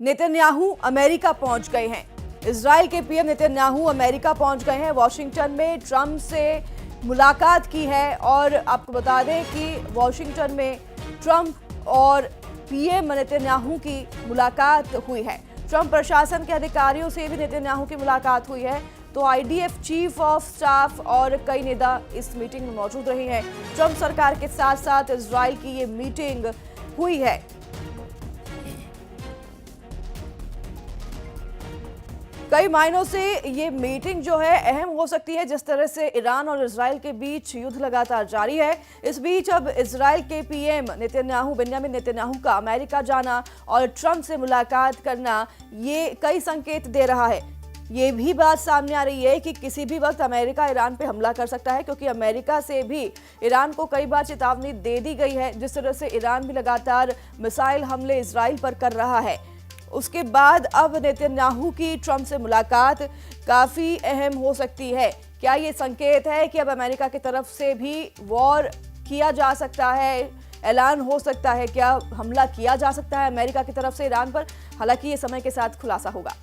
Netanyahu America पहुंच गए हैं। इजराइल के पीएम नेतन्याहू अमेरिका पहुंच गए हैं। वॉशिंगटन में ट्रंप से मुलाकात की है और आपको बता दें कि वॉशिंगटन में ट्रंप और पीएम नेतन्याहू की मुलाकात हुई है। ट्रंप प्रशासन के अधिकारियों से भी नेतन्याहू की मुलाकात हुई है। तो आईडीएफ चीफ ऑफ स्टाफ और कई नेता इस मीटिंग में मौजूद रहे हैं। ट्रंप सरकार के साथ साथ इजराइल की ये मीटिंग हुई है। कई मायनों से ये मीटिंग जो है अहम हो सकती है। जिस तरह से ईरान और इजराइल के बीच युद्ध लगातार जारी है, इस बीच अब इजराइल के पीएम नेतन्याहू बेंजामिन नेतन्याहू का अमेरिका जाना और ट्रंप से मुलाकात करना ये कई संकेत दे रहा है। ये भी बात सामने आ रही है कि किसी भी वक्त अमेरिका ईरान पे हमला कर सकता है, क्योंकि अमेरिका से भी ईरान को कई बार चेतावनी दे दी गई है। जिस तरह से ईरान भी लगातार मिसाइल हमले इजराइल पर कर रहा है, उसके बाद अब नेतन्याहू की ट्रंप से मुलाकात काफी अहम हो सकती है। क्या ये संकेत है कि अब अमेरिका की तरफ से भी वॉर किया जा सकता है, ऐलान हो सकता है, क्या हमला किया जा सकता है अमेरिका की तरफ से ईरान पर? हालांकि ये समय के साथ खुलासा होगा।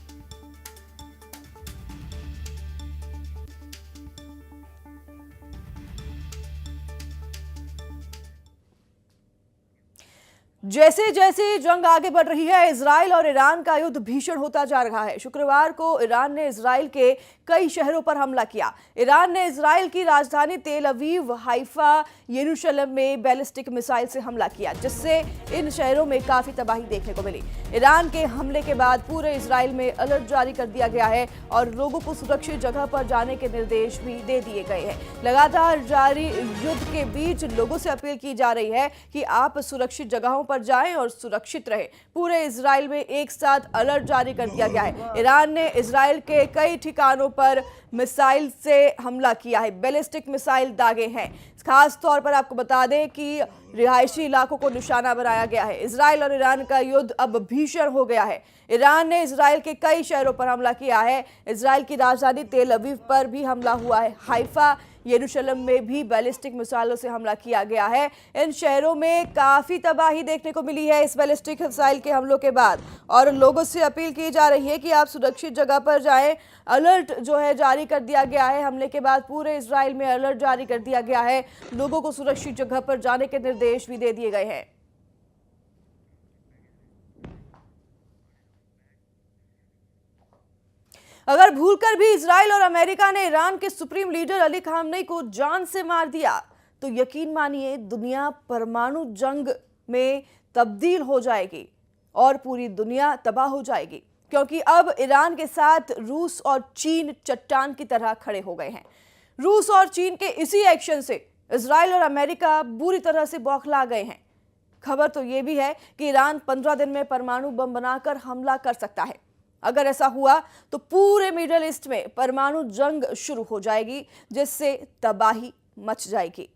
जैसे जैसे जंग आगे बढ़ रही है, इजराइल और ईरान का युद्ध भीषण होता जा रहा है। शुक्रवार को ईरान ने इजराइल के कई शहरों पर हमला किया। ईरान ने इजराइल की राजधानी तेल अवीव, हाइफा, यरूशलेम में बैलिस्टिक मिसाइल से हमला किया, जिससे इन शहरों में काफी तबाही देखने को मिली। ईरान के हमले के बाद पूरे इजराइल में अलर्ट जारी कर दिया गया है और लोगों को सुरक्षित जगह पर जाने के निर्देश भी दे दिए गए हैं। लगातार जारी युद्ध के बीच लोगों से अपील की जा रही है कि आप सुरक्षित जगहों पर जाएं और सुरक्षित रहें। पूरे इजराइल में एक साथ अलर्ट जारी कर दिया गया है। ईरान ने इजराइल के कई ठिकानों पर मिसाइल से हमला किया है, बैलिस्टिक मिसाइल दागे हैं। खास तौर पर आपको बता दें कि रिहायशी इलाकों को निशाना बनाया गया है। इजराइल और ईरान का युद्ध अब भीषण हो गया है। ईरान ने इजराइल के कई शहरों पर हमला किया है। इजराइल की राजधानी तेल अवीव पर भी हमला हुआ है। हाइफा, यरूशलेम में भी बैलिस्टिक मिसाइलों से हमला किया गया है। इन शहरों में काफी तबाही देखने को मिली है इस बैलिस्टिक मिसाइल के हमलों के बाद, और लोगों से अपील की जा रही है कि आप सुरक्षित जगह पर जाएं। अलर्ट जो है जारी कर दिया गया है। हमले के बाद पूरे इजराइल में अलर्ट जारी कर दिया गया है। लोगों को सुरक्षित जगह पर जाने के निर्देश भी दे दिए गए हैं। अगर भूलकर भी इजराइल और अमेरिका ने ईरान के सुप्रीम लीडर अली खामनेई को जान से मार दिया, तो यकीन मानिए दुनिया परमाणु जंग में तब्दील हो जाएगी और पूरी दुनिया तबाह हो जाएगी, क्योंकि अब ईरान के साथ रूस और चीन चट्टान की तरह खड़े हो गए हैं। रूस और चीन के इसी एक्शन से इजराइल और अमेरिका बुरी तरह से बौखला गए हैं। खबर तो यह भी है कि ईरान 15 दिन में परमाणु बम बनाकर हमला कर सकता है। अगर ऐसा हुआ तो पूरे मिडिल ईस्ट में परमाणु जंग शुरू हो जाएगी, जिससे तबाही मच जाएगी।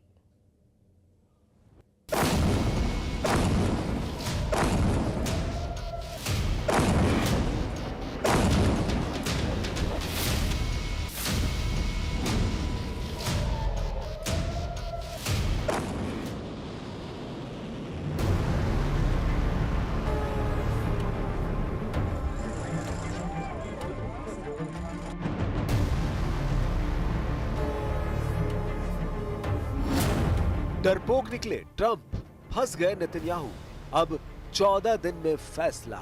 डरपोक निकले ट्रंप, फंस गए नेतन्याहू। अब 14 दिन में फैसला।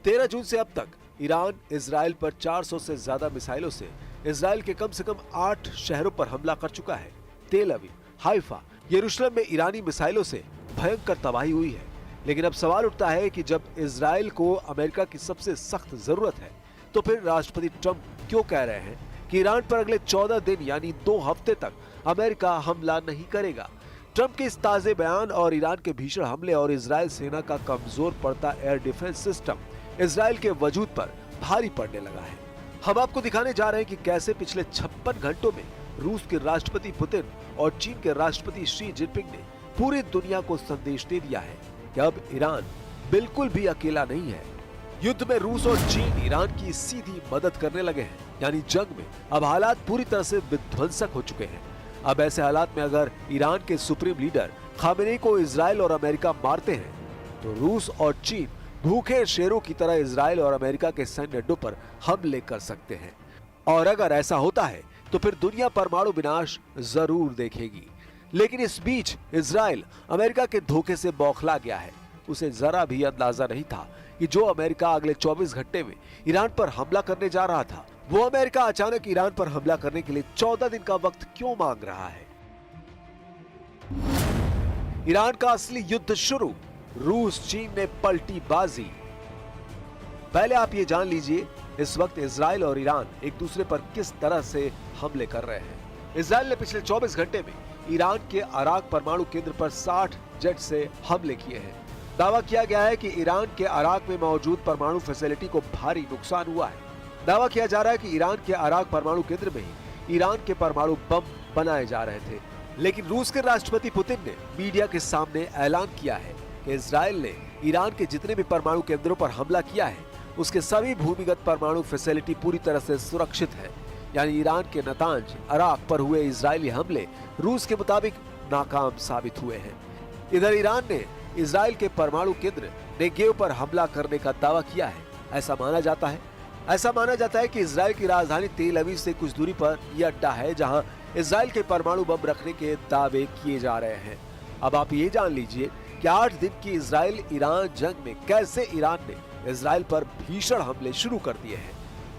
13 जून से अब तक ईरान इजराइल पर 400 से ज्यादा मिसाइलों से इजराइल के कम से कम 8 शहरों पर हमला कर चुका है। तेल अवीव, हाइफा, यरूशलेम में ईरानी मिसाइलों से भयंकर तबाही हुई है। लेकिन अब सवाल उठता है कि जब इजराइल को अमेरिका की सबसे सख्त जरूरत है, तो फिर राष्ट्रपति ट्रंप क्यों कह रहे हैं कि ईरान पर अगले 14 दिन यानी 2 हफ्ते तक अमेरिका हमला नहीं करेगा। ट्रंप के इस ताजे बयान और ईरान के भीषण हमले और इजराइल सेना का कमजोर पड़ता एयर डिफेंस सिस्टम इजराइल के वजूद पर भारी पड़ने लगा है। हम आपको दिखाने जा रहे हैं कि कैसे पिछले 56 घंटों में रूस के राष्ट्रपति पुतिन और चीन के राष्ट्रपति शी जिनपिंग ने पूरी दुनिया को संदेश दे दिया है कि अब ईरान बिल्कुल भी अकेला नहीं है। युद्ध में रूस और चीन ईरान की सीधी मदद करने लगे हैं, यानी जंग में अब हालात पूरी तरह से विध्वंसक हो चुके हैं। अब ऐसे हालात में अगर ईरान के सुप्रीम लीडर खामेनेई को इजराइल और अमेरिका मारते हैं, तो रूस और चीन भूखे शेरों की तरह इजराइल और अमेरिका के सैन्य अड्डों पर हमले कर सकते हैं। और अगर ऐसा होता है तो फिर दुनिया परमाणु विनाश जरूर देखेगी। लेकिन इस बीच इजराइल अमेरिका के धोखे से बौखला गया है। उसे जरा भी अंदाजा नहीं था कि जो अमेरिका अगले 24 घंटे में ईरान पर हमला करने जा रहा था, वो अमेरिका अचानक ईरान पर हमला करने के लिए 14 दिन का वक्त क्यों मांग रहा है। ईरान का असली युद्ध शुरू, रूस चीन ने पलटी बाजी। पहले आप ये जान लीजिए इस वक्त इजराइल और ईरान एक दूसरे पर किस तरह से हमले कर रहे हैं। इजराइल ने पिछले 24 घंटे में ईरान के अराक परमाणु केंद्र पर 60 जेट से हमले किए हैं। दावा किया गया है कि ईरान के अराक में मौजूद परमाणु फैसिलिटी को भारी नुकसान हुआ है। दावा किया जा रहा है कि ईरान के अराक परमाणु केंद्र में ही ईरान के परमाणु बम बनाए जा रहे थे। लेकिन रूस के राष्ट्रपति पुतिन ने मीडिया के सामने ऐलान किया है कि इजराइल ने ईरान के जितने भी परमाणु केंद्रों पर हमला किया है, उसके सभी भूमिगत परमाणु फैसिलिटी पूरी तरह से सुरक्षित है। यानी ईरान के नतांज अराक पर हुए इजरायली हमले रूस के मुताबिक नाकाम साबित हुए हैं। इधर ईरान ने इजराइल के परमाणु केंद्र नेगेव पर हमला करने का दावा किया है। ऐसा माना जाता है कि इजराइल की राजधानी तेल अवीव से कुछ दूरी पर यह अड्डा है जहां इजराइल के परमाणु बम रखने के दावे किए जा रहे हैं। अब आप ये जान लीजिए कि 8 दिन की इजराइल ईरान जंग में कैसे ईरान ने इजराइल पर भीषण हमले शुरू कर दिए हैं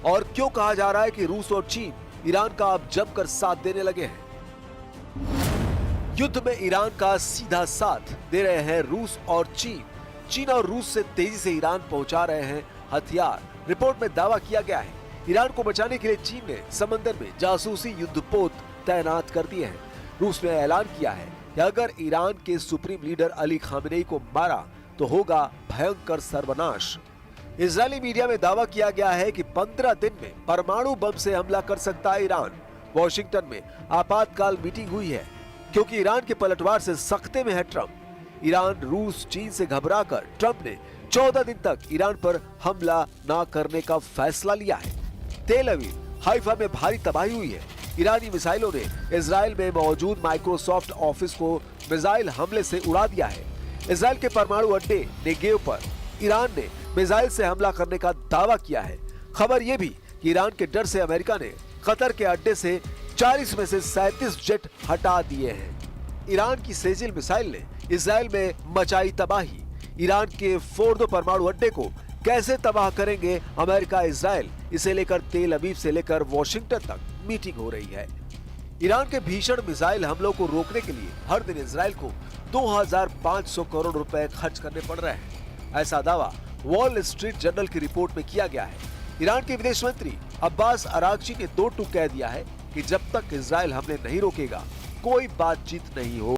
और क्यों कहा जा रहा है कि रूस और चीन ईरान का अब जमकर साथ देने लगे हैं। युद्ध में ईरान का सीधा साथ दे रहे हैं रूस और चीन। चीन और रूस से तेजी से ईरान पहुंचा रहे हैं हथियार। रिपोर्ट में दावा किया गया है ईरान को बचाने के लिए चीन ने समंदर में जासूसी युद्धपोत तैनात कर दिए हैं। रूस ने ऐलान किया है कि अगर ईरान के सुप्रीम लीडर अली खामेनेई को मारा तो होगा भयंकर सर्वनाश। इजरायली मीडिया में दावा किया गया है कि 15 दिन में परमाणु बम से हमला कर सकता है ईरान। वॉशिंगटन में आपातकाल मीटिंग हुई है क्योंकि ईरान के पलटवार से सख्ते में है ट्रंप। ईरान, रूस, चीन से घबराकर ट्रंप ने 14 दिन तक ईरान पर हमला न करने का फैसला लिया है। तेल अवीव, हाइफा में भारी तबाही हुई है। ईरानी मिसाइलों ने इजराइल में मौजूद माइक्रोसॉफ्ट ऑफिस को मिसाइल हमले से उड़ा दिया है। इजराइल के परमाणु अड्डे नेगेव पर ईरान ने मिसाइल से हमला करने का दावा किया है। खबर यह भी कि ईरान के डर से अमेरिका ने कतर के अड्डे से 40 में से 37 जेट हटा दिए हैं। ईरान की सेजिल मिसाइल ने इजराइल में मचाई तबाही। ईरान के फोर्दो परमाणु अड्डे को कैसे तबाह करेंगे अमेरिका इजराइल, इसे लेकर तेल अवीव से लेकर वॉशिंगटन तक मीटिंग हो रही है। ईरान के भीषण मिसाइल हमलों को रोकने के लिए हर दिन इजराइल को 2500 करोड़ रुपए खर्च करने पड़ रहे हैं। ऐसा दावा वॉल स्ट्रीट जर्नल की रिपोर्ट में किया गया है। ईरान के विदेश मंत्री अब्बास अरागची ने 2 टूक कह दिया है कि जब तक इजराइल हमले नहीं रोकेगा कोई बातचीत नहीं होगी।